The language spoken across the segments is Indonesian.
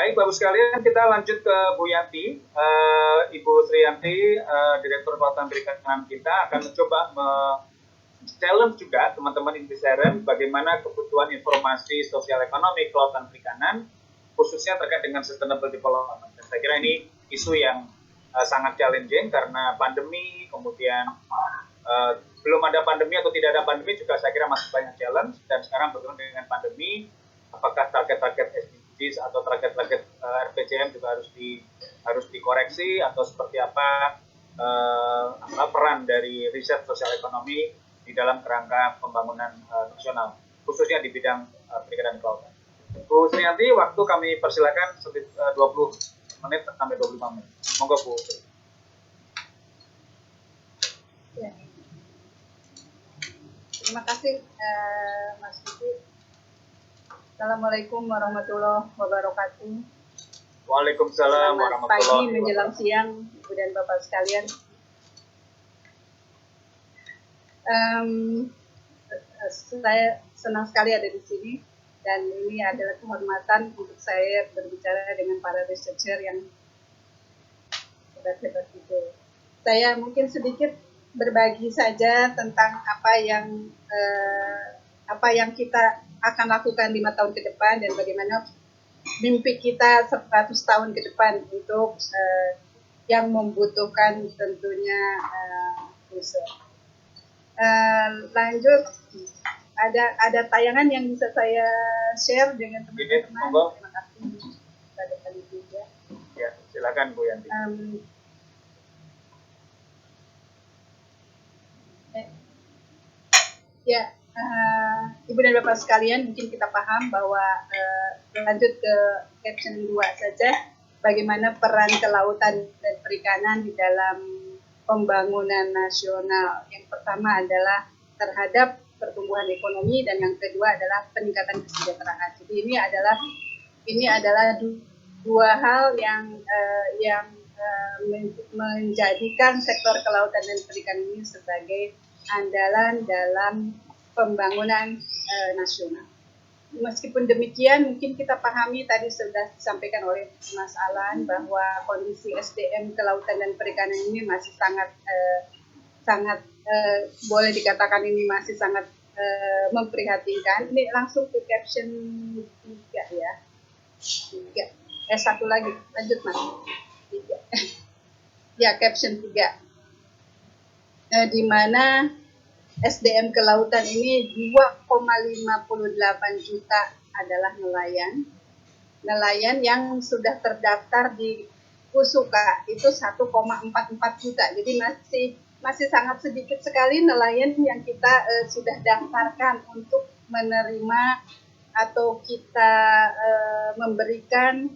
Baik, Bapak sekalian, kita lanjut ke Bu Yanti. Ibu Sri Yanti, Direktur Kelautan Perikanan kita akan mencoba challenge juga teman-teman Intisaren bagaimana kebutuhan informasi sosial ekonomi kelautan perikanan, khususnya terkait dengan sustainable development. Dan saya kira ini isu yang sangat challenging karena pandemi, kemudian belum ada pandemi atau tidak ada pandemi juga saya kira masih banyak challenge. Dan sekarang bagaimana dengan pandemi, apakah target-target SDGs atau target-target RPJM juga harus dikoreksi atau seperti apa peran dari riset sosial ekonomi di dalam kerangka pembangunan nasional, khususnya di bidang perikanan kelautan. Bu Sriyanti, waktu kami persilakan 20 menit sampai 25 menit. Monggo Bu. Ya. Terima kasih Mas Budi. Assalamualaikum warahmatullahi wabarakatuh. Waalaikumsalam warahmatullahi wabarakatuh. Pagi menjelang siang, Ibu dan Bapak sekalian. Saya senang sekali ada di sini dan ini adalah kehormatan untuk saya berbicara dengan para researcher yang hebat-hebat itu. Saya mungkin sedikit berbagi saja tentang apa yang kita akan lakukan 5 tahun ke depan dan bagaimana mimpi kita 100 tahun ke depan untuk yang membutuhkan tentunya riset. Lanjut, ada tayangan yang bisa saya share dengan teman-teman. Terima kasih pada kali juga. Ya, silakan Bu Yanti. Ibu dan Bapak sekalian, mungkin kita paham bahwa lanjut ke caption 2 saja, bagaimana peran kelautan dan perikanan di dalam pembangunan nasional. Yang pertama adalah terhadap pertumbuhan ekonomi dan yang kedua adalah peningkatan kesejahteraan. Jadi ini adalah dua hal yang menjadikan sektor kelautan dan perikanan ini sebagai andalan dalam pembangunan nasional. Meskipun demikian, mungkin kita pahami tadi sudah disampaikan oleh Mas Alan bahwa kondisi SDM kelautan dan perikanan ini masih sangat boleh dikatakan ini masih sangat memprihatinkan. Ini langsung ke caption 3 ya. 3. Satu lagi, lanjut Mas. 3. Ya, caption 3. Di mana SDM kelautan ini 2,58 juta adalah nelayan yang sudah terdaftar di Pusuka itu 1,44 juta. Jadi masih sangat sedikit sekali nelayan yang kita sudah daftarkan untuk menerima atau kita memberikan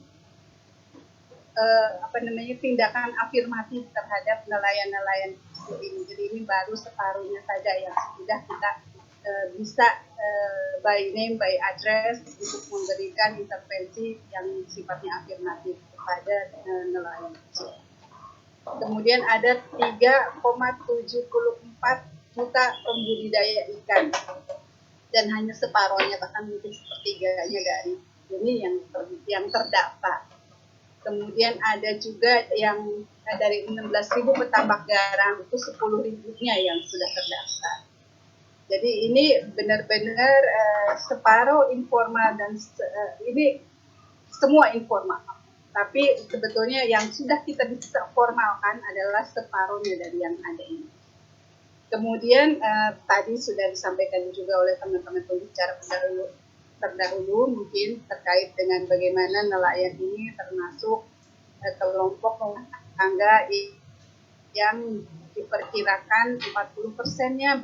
tindakan afirmatif terhadap nelayan-nelayan ini. Jadi ini baru separuhnya saja yang sudah kita bisa by name, by address untuk memberikan intervensi yang sifatnya afirmatif kepada nelayan. Kemudian ada 3,74 juta pembudidaya ikan dan hanya separuhnya, bahkan mungkin sepertiganya dari ini yang terdaftar. Kemudian ada juga yang dari 16.000 petambak garam itu 10.000-nya yang sudah terdaftar. Jadi ini benar-benar separuh informal dan ini semua informal. Tapi sebetulnya yang sudah kita bisa formalkan adalah separuhnya dari yang ada ini. Kemudian tadi sudah disampaikan juga oleh teman-teman pembicara terdahulu mungkin terkait dengan bagaimana nelayan ini termasuk kelompok rumah tangga yang diperkirakan 40%-nya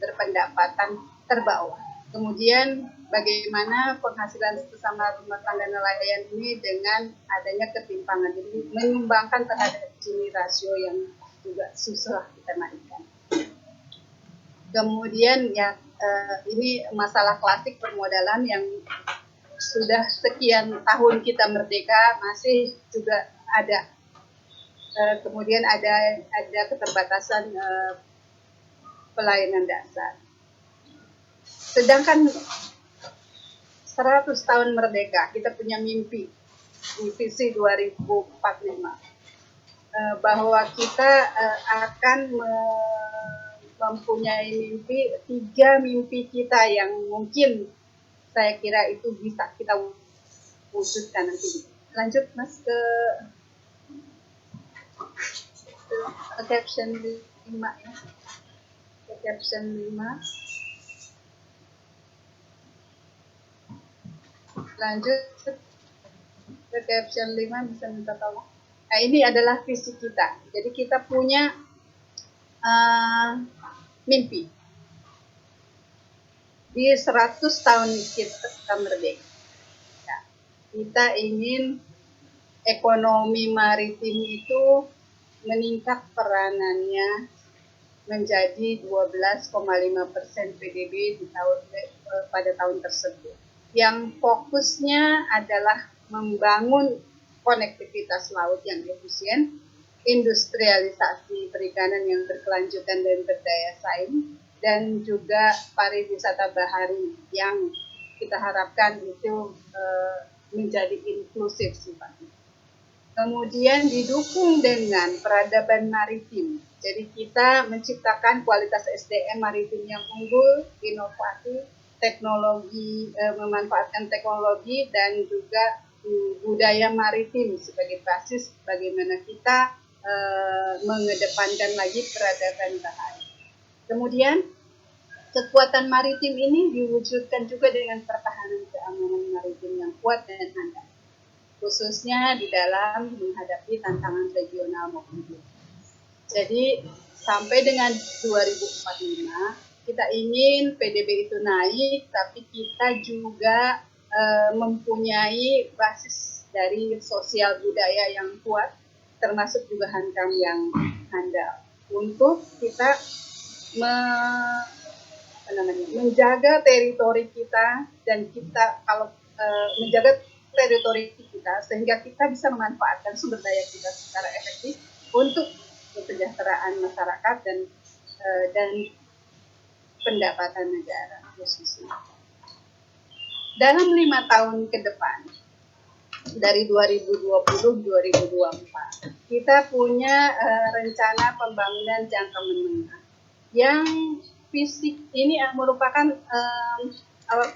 berpendapatan terbawah. Kemudian bagaimana penghasilan sesama rumah tangga nelayan ini dengan adanya ketimpangan, jadi menyumbangkan terhadap Gini rasio yang juga susah kita naikkan. Kemudian ini masalah klasik permodalan yang sudah sekian tahun kita merdeka masih juga ada. Kemudian ada keterbatasan pelayanan dasar. Sedangkan 100 tahun merdeka kita punya mimpi di visi 2045 bahwa kita akan mempunyai tiga mimpi kita yang mungkin saya kira itu bisa kita wujudkan nanti. Lanjut Mas ke caption 5 ya. Ke caption 5. Lanjut ke caption 5, bisa minta tolong. Nah, ini adalah visi kita. Jadi kita punya mimpi. Di 100 tahun kita merdeka. Nah, kita ingin ekonomi maritim itu meningkat peranannya menjadi 12,5% PDB pada tahun tersebut. Yang fokusnya adalah membangun konektivitas laut yang efisien, industrialisasi perikanan yang berkelanjutan dan berdaya saing, dan juga pariwisata bahari yang kita harapkan itu menjadi inklusif sifatnya. Kemudian didukung dengan peradaban maritim. Jadi kita menciptakan kualitas SDM maritim yang unggul, inovatif, teknologi, memanfaatkan teknologi dan juga budaya maritim sebagai basis bagaimana kita mengedepankan lagi peradaban bahari. Kemudian kekuatan maritim ini diwujudkan juga dengan pertahanan keamanan maritim yang kuat dan handal, khususnya di dalam menghadapi tantangan regional maupun global. Jadi sampai dengan 2045 kita ingin PDB itu naik, tapi kita juga mempunyai basis dari sosial budaya yang kuat, termasuk juga hankam yang handal, untuk kita menjaga teritori kita, dan kita kalau menjaga teritori kita sehingga kita bisa memanfaatkan sumber daya kita secara efektif untuk kesejahteraan masyarakat dan pendapatan negara khususnya. Dalam 5 tahun ke depan, dari 2020-2024, kita punya rencana pembangunan jangka menengah yang fisik ini merupakan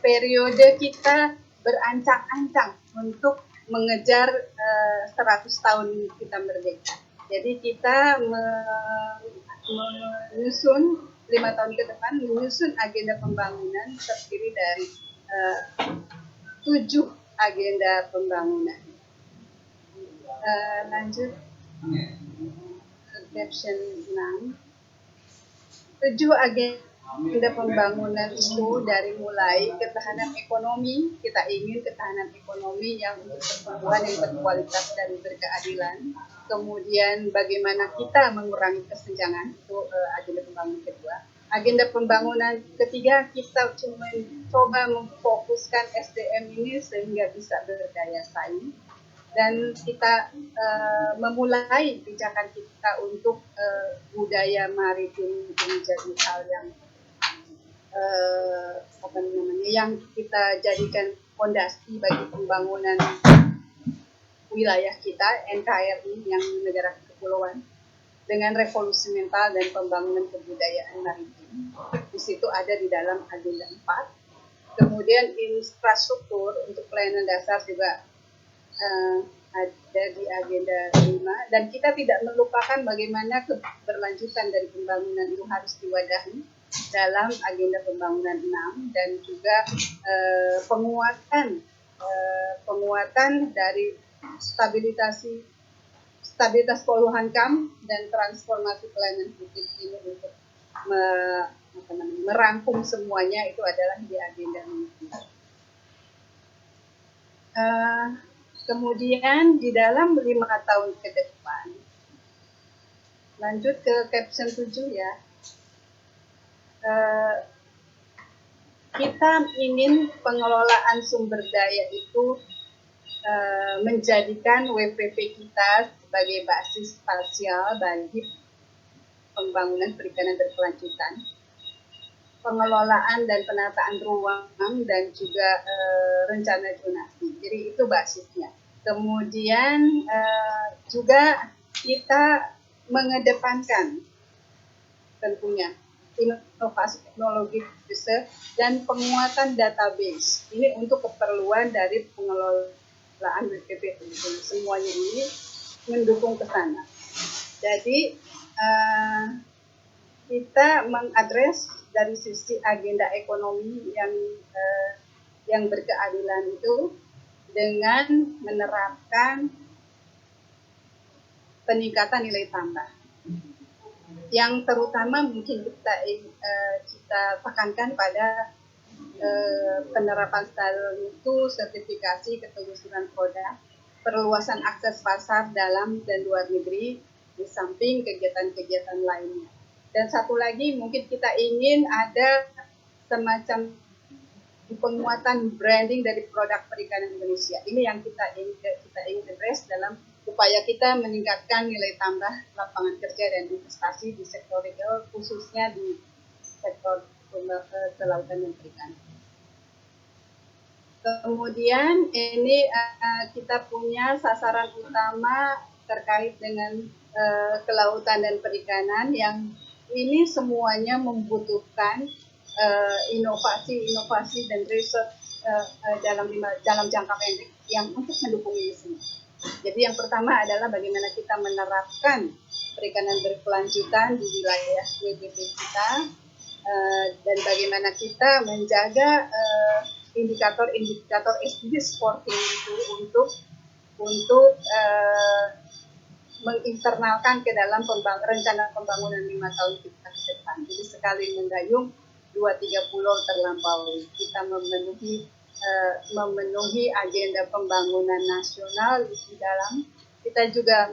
periode kita berancang-ancang untuk mengejar 100 tahun kita merdeka. Jadi kita menyusun 5 tahun ke depan, menyusun agenda pembangunan terdiri dari 7 agenda pembangunan. Lanjut caption 6. 7 agenda pembangunan itu dari mulai ketahanan ekonomi, kita ingin ketahanan ekonomi yang untuk pertumbuhan yang berkualitas dan berkeadilan. Kemudian bagaimana kita mengurangi kesenjangan, itu agenda pembangunan kedua. Agenda pembangunan ketiga, kita coba memfokuskan SDM ini sehingga bisa berdaya saing, dan kita memulai kebijakan kita untuk budaya maritim menjadi hal yang yang kita jadikan fondasi bagi pembangunan wilayah kita, NKRI yang negara kepulauan, dengan revolusi mental dan pembangunan kebudayaan maritim. Di situ ada di dalam agenda 4. Kemudian infrastruktur untuk pelayanan dasar juga ada di agenda 5. Dan kita tidak melupakan bagaimana keberlanjutan dari pembangunan itu harus diwadahi dalam agenda pembangunan 6, dan juga penguatan dari stabilitas Polhuankam dan transformasi pelayanan publik ini untuk merangkum semuanya, itu adalah di agenda ini. Kemudian di dalam 5 tahun ke depan, lanjut ke caption 7 ya, kita ingin pengelolaan sumber daya itu menjadikan WPP kita sebagai basis spasial bagi pembangunan perikanan berkelanjutan, pengelolaan dan penataan ruang, dan juga rencana zonasi. Jadi itu basisnya. Kemudian juga kita mengedepankan tentunya inovasi teknologi riset dan penguatan database. Ini untuk keperluan dari pengelolaan BPPT. Semuanya ini mendukung ke sana. Jadi kita mengadres dari sisi agenda ekonomi yang berkeadilan itu dengan menerapkan peningkatan nilai tambah. Yang terutama mungkin kita tekankan pada penerapan standar mutu, sertifikasi ketelusuran produk, perluasan akses pasar dalam dan luar negeri, di samping kegiatan-kegiatan lainnya. Dan satu lagi mungkin kita ingin ada semacam penguatan branding dari produk perikanan Indonesia. Ini yang kita ingin address dalam upaya kita meningkatkan nilai tambah lapangan kerja dan investasi di sektor retail, khususnya di sektor kelautan dan perikanan. Kemudian ini kita punya sasaran utama terkait dengan kelautan dan perikanan yang ini semuanya membutuhkan inovasi dan riset dalam jangka pendek yang untuk mendukung ini semua. Jadi yang pertama adalah bagaimana kita menerapkan perikanan berkelanjutan di wilayah WBP kita dan bagaimana kita menjaga indikator SDG supporting itu untuk menginternalkan ke dalam rencana pembangunan 5 tahun kita ke depan. Jadi sekali mendayung 2-3 pulau terlampaui, kita memenuhi agenda pembangunan nasional di dalam, kita juga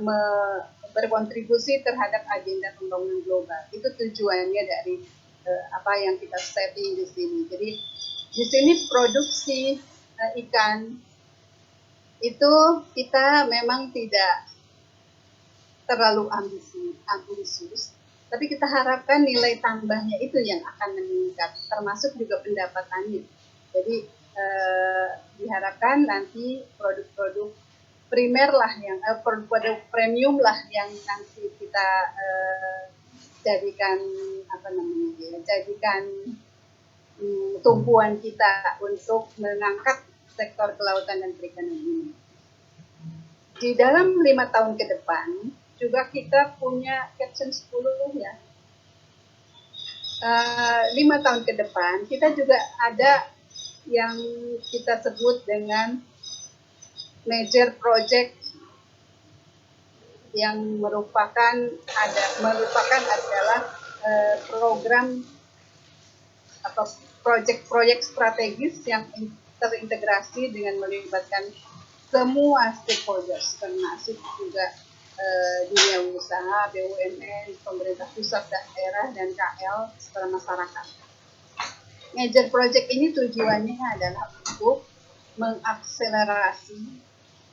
berkontribusi terhadap agenda pembangunan global. Itu tujuannya dari apa yang kita setting di sini. Jadi di sini produksi ikan itu kita memang tidak terlalu ambisius, tapi kita harapkan nilai tambahnya itu yang akan meningkat, termasuk juga pendapatannya. Jadi diharapkan nanti produk-produk primer lah yang produk premium lah yang nanti kita jadikan tumpuan kita untuk mengangkat sektor kelautan dan perikanan ini. Di dalam 5 tahun ke depan juga kita punya caption 10 ya. 5 tahun ke depan kita juga ada yang kita sebut dengan major project yang merupakan adalah program atau proyek strategis yang terintegrasi dengan melibatkan semua stakeholders, termasuk juga dunia usaha, BUMN, pemerintah pusat, daerah, dan KL serta masyarakat. Major project ini tujuannya adalah untuk mengakselerasi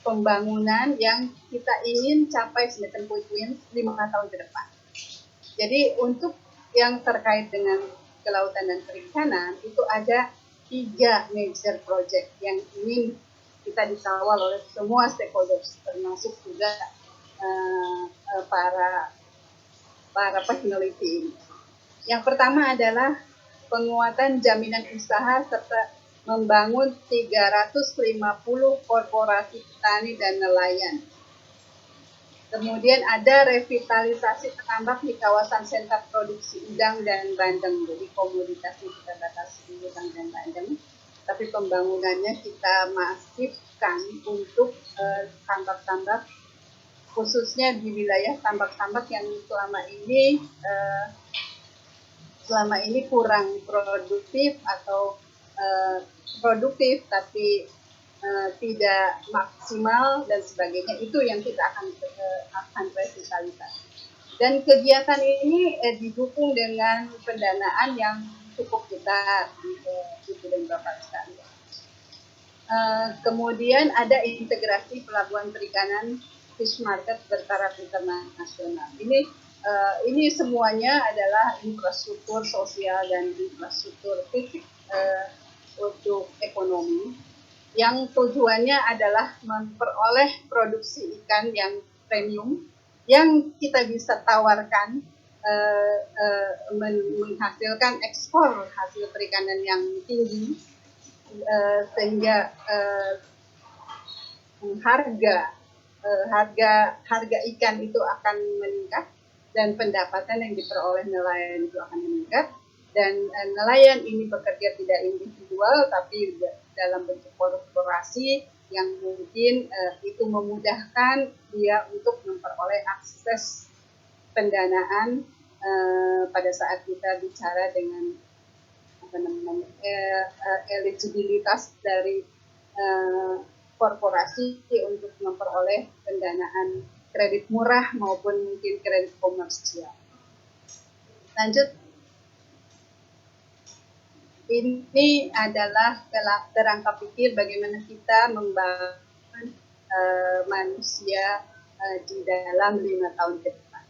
pembangunan yang kita ingin capai semacam quick wins 5 tahun ke depan. Jadi untuk yang terkait dengan kelautan dan perikanan itu ada 3 major project yang ingin kita dikawal oleh semua stakeholders, termasuk juga para peneliti ini. Yang pertama adalah penguatan jaminan usaha serta membangun 350 korporasi petani dan nelayan. Kemudian ada revitalisasi tambak di kawasan sentra produksi udang dan bandeng. Jadi komoditas kita batasi udang dan bandeng, tapi pembangunannya kita masifkan untuk tambak-tambak, khususnya di wilayah tambak-tambak yang selama ini kurang produktif atau produktif tapi tidak maksimal dan sebagainya. Itu yang kita akan revitalisasi. Dan kegiatan ini didukung dengan pendanaan yang cukup besar gitu dan Bapak sekalian. Kemudian ada integrasi pelabuhan perikanan fish market bertaraf internasional. Ini semuanya adalah infrastruktur sosial dan infrastruktur fisik untuk ekonomi yang tujuannya adalah memperoleh produksi ikan yang premium yang kita bisa tawarkan, menghasilkan ekspor hasil perikanan yang tinggi, sehingga harga ikan itu akan meningkat dan pendapatan yang diperoleh nelayan itu akan meningkat, dan nelayan ini bekerja tidak individual tapi dalam bentuk korporasi yang mungkin itu memudahkan dia untuk memperoleh akses pendanaan pada saat kita bicara dengan eligibilitas dari korporasi untuk memperoleh pendanaan kredit murah maupun mungkin kredit komersial. Lanjut. Ini adalah kerangka pikir bagaimana kita membangun manusia di dalam 5 tahun ke depan.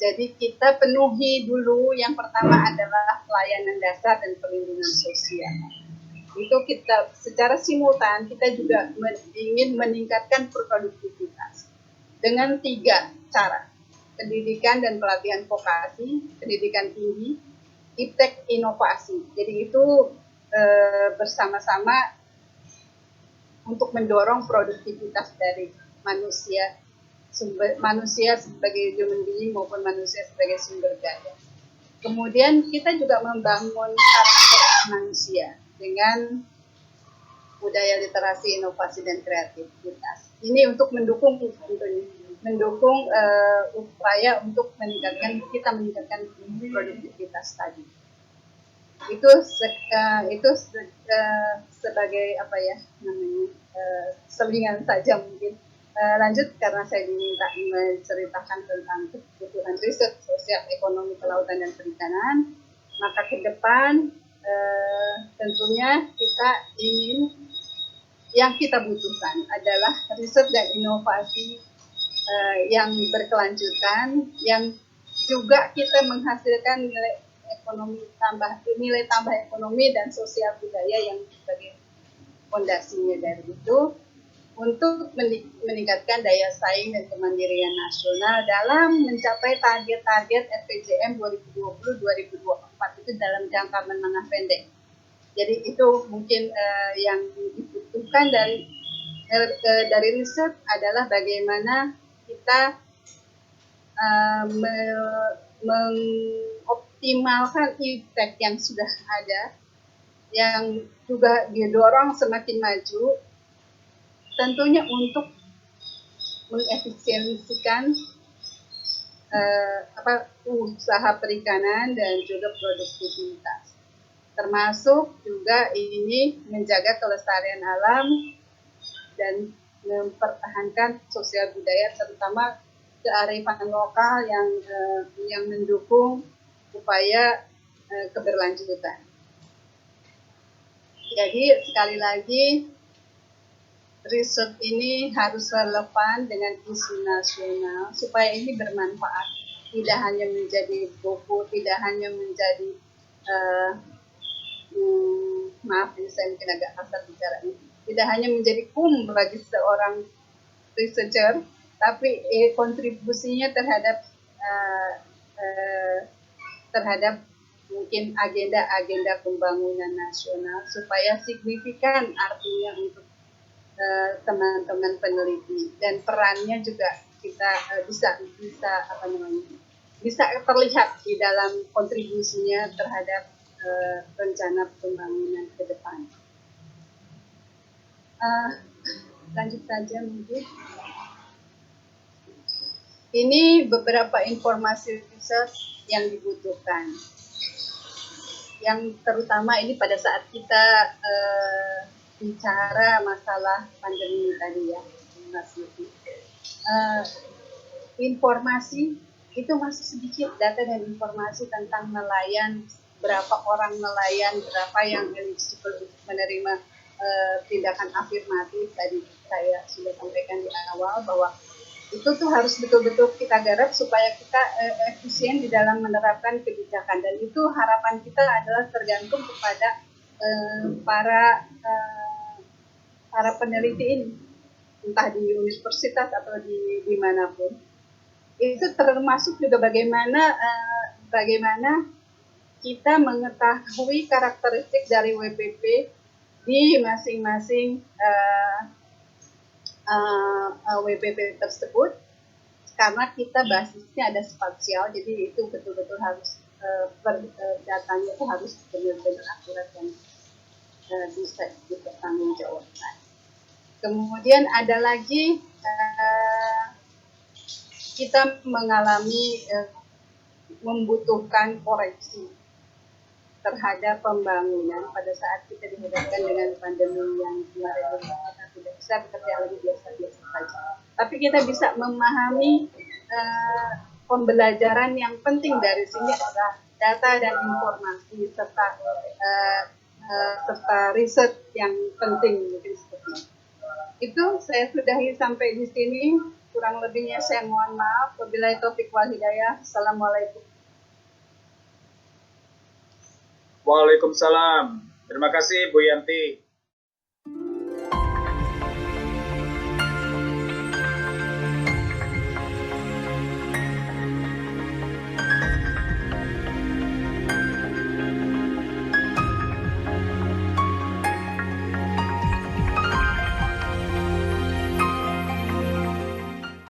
Jadi kita penuhi dulu, yang pertama adalah pelayanan dasar dan perlindungan sosial. Itu kita secara simultan kita juga ingin meningkatkan produktivitas dengan 3 cara: pendidikan dan pelatihan vokasi, pendidikan tinggi, iptek inovasi. Jadi itu bersama-sama untuk mendorong produktivitas dari manusia sebagai human being maupun manusia sebagai sumber daya. Kemudian kita juga membangun karakter manusia dengan budaya literasi, inovasi, dan kreativitas. Ini untuk mendukung upaya untuk meningkatkan produktivitas tadi. Itu sebagai selingan saja mungkin. Lanjut, karena saya diminta menceritakan tentang kebutuhan riset sosial ekonomi kelautan dan perikanan, maka ke depan tentunya kita ingin, yang kita butuhkan adalah riset dan inovasi yang berkelanjutan, yang juga kita menghasilkan nilai tambah ekonomi dan sosial budaya yang sebagai fondasinya dari itu, untuk meningkatkan daya saing dan kemandirian nasional dalam mencapai target-target RPJM 2020-2024 itu dalam jangka menengah pendek. Jadi itu mungkin yang dibutuhkan dari riset adalah bagaimana kita mengoptimalkan iptek yang sudah ada, yang juga didorong semakin maju, tentunya untuk mengefisiensikan usaha perikanan dan juga produktivitas. Termasuk juga ini menjaga kelestarian alam dan mempertahankan sosial budaya, terutama kearifan lokal yang mendukung upaya keberlanjutan. Jadi sekali lagi, riset ini harus relevan dengan isu nasional supaya ini bermanfaat, tidak hanya menjadi buku, tidak hanya menjadi maaf ini saya mungkin agak kasar bicara ini, tidak hanya menjadi bagi seorang researcher, tapi kontribusinya terhadap mungkin agenda pembangunan nasional supaya signifikan artinya untuk teman-teman peneliti, dan perannya juga kita bisa terlihat di dalam kontribusinya terhadap rencana pembangunan ke depan. Lanjut saja mungkin. Ini beberapa informasi riset yang dibutuhkan. Yang terutama ini pada saat kita bicara masalah pandemi tadi ya, Mas Luki. Informasi itu masih sedikit, data dan informasi tentang nelayan, berapa orang nelayan, berapa yang eligible untuk menerima tindakan afirmatif. Tadi saya sudah sampaikan di awal bahwa itu tuh harus betul-betul kita garap supaya kita efisien di dalam menerapkan kebijakan, dan itu harapan kita adalah tergantung kepada para para peneliti ini, entah di universitas atau di dimanapun. Itu termasuk juga bagaimana kita mengetahui karakteristik dari WPP di masing-masing WPP tersebut, karena kita basisnya ada spasial, jadi itu betul-betul harus datanya itu harus benar-benar akurat dan bisa dipertanggungjawabkan. Kemudian ada lagi kita mengalami membutuhkan koreksi terhadap pembangunan pada saat kita dihadapkan dengan pandemi yang kemarin kita tidak bisa bekerja lagi biasa-biasa saja. Tapi kita bisa memahami pembelajaran yang penting dari sini adalah data dan informasi serta riset yang penting, mungkin seperti itu. Saya sudahi sampai di sini. Kurang lebihnya saya mohon maaf. Wabillahi taufik wal hidayah. Assalamualaikum. Waalaikumsalam. Terima kasih Bu Yanti.